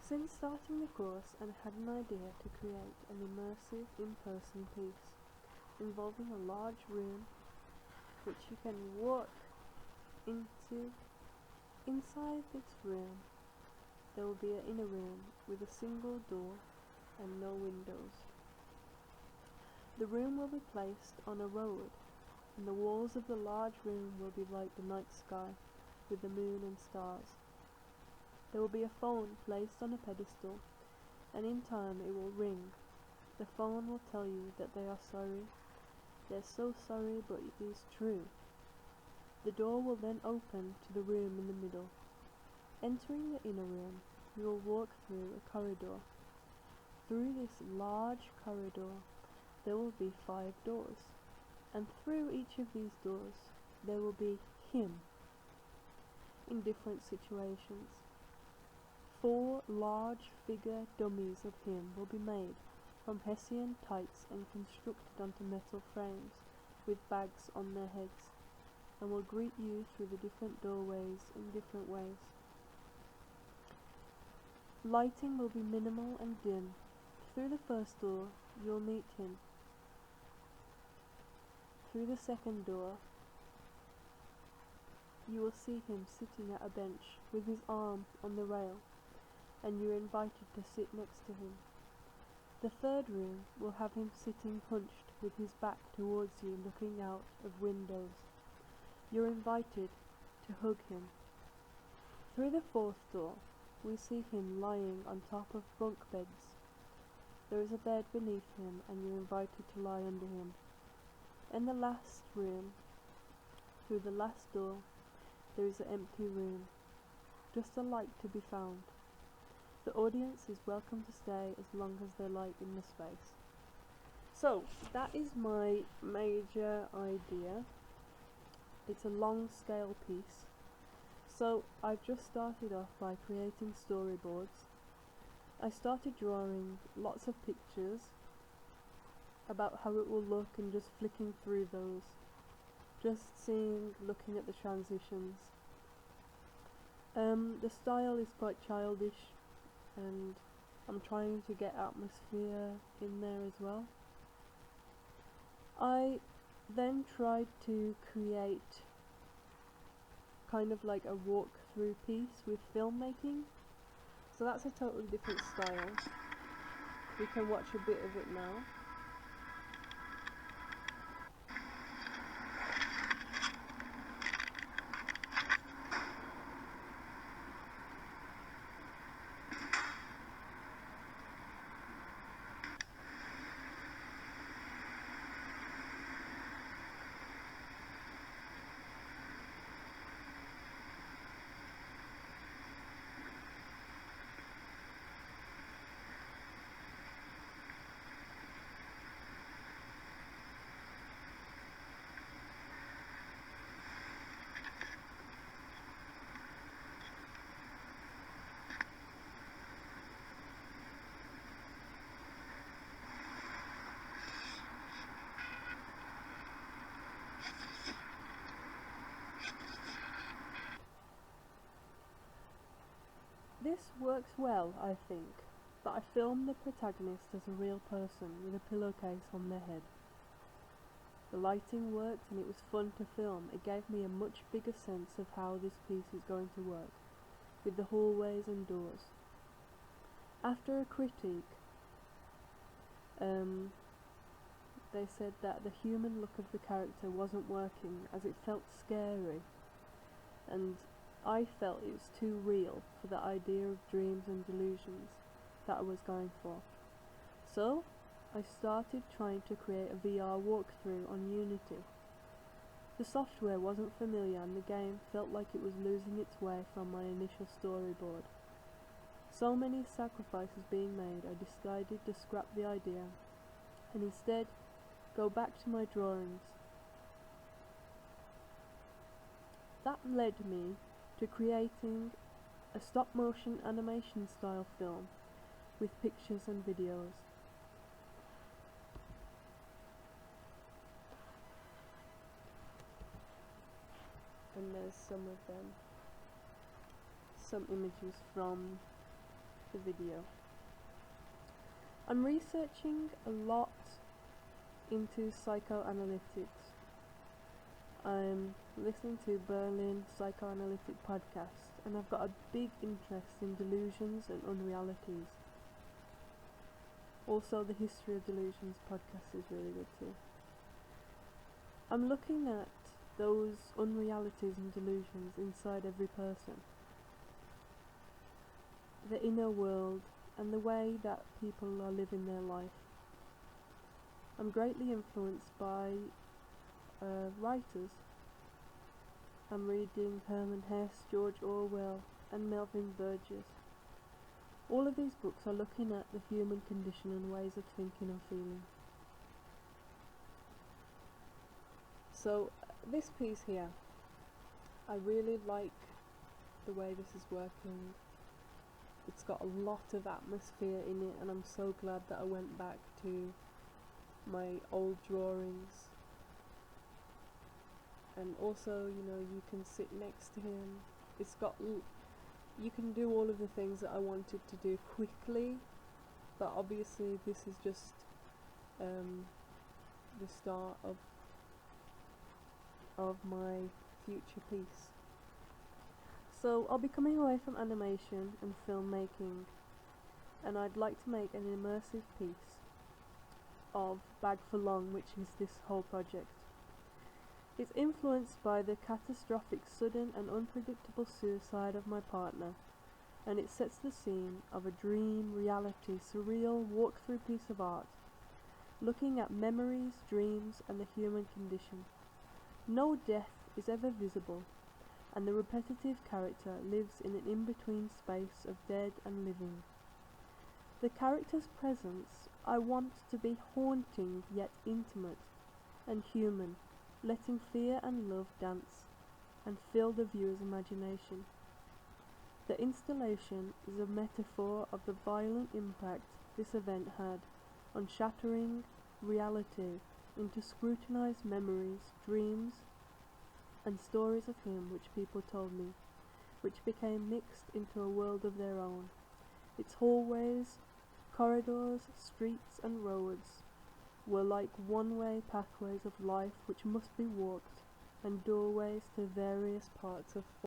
Since starting the course, I had an idea to create an immersive in-person piece involving a large room which you can walk into. Inside this room there will be an inner room with a single door and no windows. The room will be placed on a road, and the walls of the large room will be like the night sky with the moon and stars. There will be a phone placed on a pedestal, and in time it will ring. The phone will tell you that they are sorry. They're so sorry, but it is true. The door will then open to the room in the middle. Entering the inner room, you will walk through a corridor. Through this large corridor, there will be 5 doors, and through each of these doors, there will be him in different situations. 4 large figure dummies of him will be made from Hessian tights and constructed onto metal frames with bags on their heads, and will greet you through the different doorways in different ways. Lighting will be minimal and dim. Through the first door, you'll meet him. Through the second door, you will see him sitting at a bench with his arm on the rail, and you're invited to sit next to him. The third room will have him sitting hunched with his back towards you, looking out of windows. You're invited to hug him. Through the fourth door, we see him lying on top of bunk beds. There is a bed beneath him, and you're invited to lie under him. In the last room, through the last door, there is an empty room, just a light to be found. The audience is welcome to stay as long as they like in the space. So, that is my major idea. It's a long scale piece. So, I've just started off by creating storyboards. I started drawing lots of pictures about how it will look and just flicking through those. Just looking at the transitions. The style is quite childish, and I'm trying to get atmosphere in there as well. I then tried to create kind of like a walk-through piece with filmmaking. So that's a totally different style. We can watch a bit of it now. This works well, I think, but I filmed the protagonist as a real person with a pillowcase on their head. The lighting worked and it was fun to film. It gave me a much bigger sense of how this piece is going to work, with the hallways and doors. After a critique, they said that the human look of the character wasn't working as it felt scary, and I felt it was too real for the idea of dreams and delusions that I was going for. So, I started trying to create a VR walkthrough on Unity. The software wasn't familiar and the game felt like it was losing its way from my initial storyboard. So many sacrifices being made, I decided to scrap the idea and instead go back to my drawings. That led me to creating a stop-motion animation style film with pictures and videos. And there's some of them. Some images from the video. I'm researching a lot into psychoanalytics. I'm listening to Berlin Psychoanalytic podcast, and I've got a big interest in delusions and unrealities. Also, the History of Delusions podcast is really good too. I'm looking at those unrealities and delusions inside every person, the inner world, and the way that people are living their life. I'm greatly influenced by writers. I'm reading Herman Hesse, George Orwell, and Melvin Burgess. All of these books are looking at the human condition and ways of thinking and feeling. So this piece here, I really like the way this is working. It's got a lot of atmosphere in it, and I'm so glad that I went back to my old drawings. And also, you can sit next to him. It's got you can do all of the things that I wanted to do quickly, but obviously this is just the start of my future piece. So I'll be coming away from animation and filmmaking, and I'd like to make an immersive piece of Bag4long, which is this whole project. It's influenced by the catastrophic, sudden and unpredictable suicide of my partner, and it sets the scene of a dream, reality, surreal, walk-through piece of art, looking at memories, dreams and the human condition. No death is ever visible, and the repetitive character lives in an in-between space of dead and living. The character's presence I want to be haunting yet intimate and human, letting fear and love dance and fill the viewer's imagination. The installation is a metaphor of the violent impact this event had on shattering reality into scrutinized memories, dreams, and stories of him which people told me, which became mixed into a world of their own. Its hallways, corridors, streets and roads were like one-way pathways of life which must be walked, and doorways to various parts of